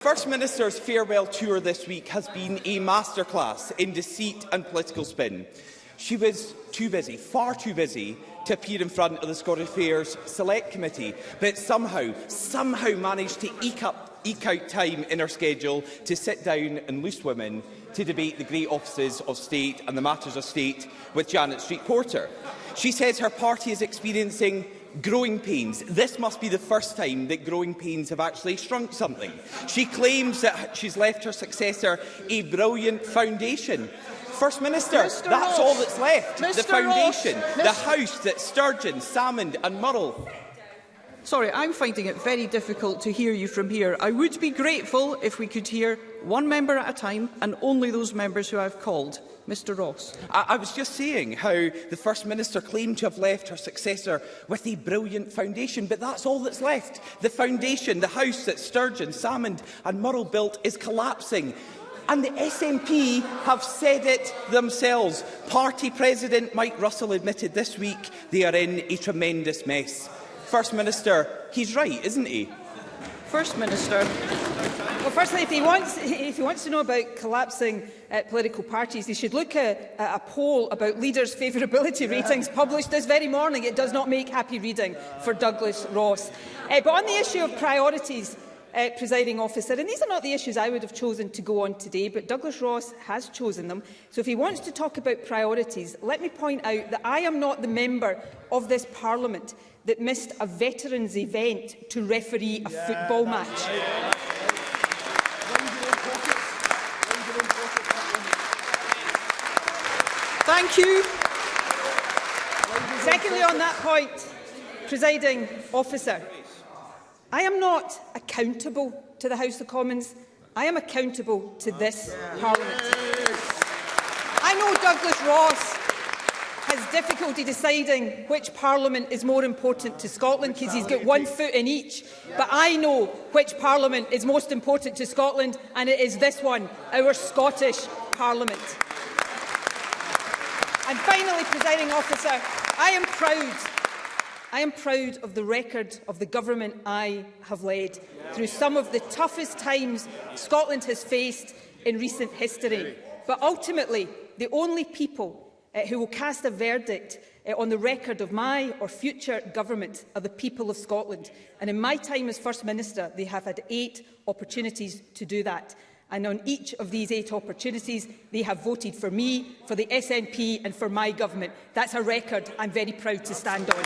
First Minister's farewell tour this week has been a masterclass in deceit and political spin. She was too busy, far too busy, to appear in front of the Scottish Affairs Select Committee, but somehow managed to eke out time in her schedule to sit down in Loose Women to debate the great offices of state and the matters of state with Janet Street-Porter. She says her party is experiencing growing pains. This must be the first time that growing pains have actually shrunk something. She claims that she's left her successor a brilliant foundation. First Minister, that's all that's left. The foundation, the house that Sturgeon, Salmond and Murrell. Sorry, I'm finding it very difficult to hear you from here. I would be grateful if we could hear one member at a time and only those members who I've called. Mr Ross. I was just saying how the First Minister claimed to have left her successor with a brilliant foundation, but that's all that's left. The foundation, the house that Sturgeon, Salmond and Murrell built is collapsing. And the SNP have said it themselves. Party President Mike Russell admitted this week they are in a tremendous mess. First Minister, he's right, isn't he? First Minister. Well, firstly, if he wants to know about collapsing political parties, he should look at a poll about leaders' favourability ratings published this very morning. It does not make happy reading for Douglas Ross. But on the issue of priorities, Presiding Officer, and these are not the issues I would have chosen to go on today, but Douglas Ross has chosen them. So if he wants to talk about priorities, let me point out that I am not the member of this Parliament that missed a veterans' event to referee a football match. Thank you. Secondly, on that point, Presiding Officer, I am not accountable to the House of Commons. I am accountable to this Parliament. I know Douglas Ross has difficulty deciding which Parliament is more important to Scotland because he's got one foot in each. But I know which Parliament is most important to Scotland, and it is this one, our Scottish Parliament. And finally, Presiding Officer, I am proud of the record of the government I have led through some of the toughest times Scotland has faced in recent history. But ultimately, the only people who will cast a verdict on the record of my or future government are the people of Scotland. And in my time as First Minister, they have had 8 opportunities to do that. And on each of these 8 opportunities, they have voted for me, for the SNP and for my government. That's a record I'm very proud to stand on.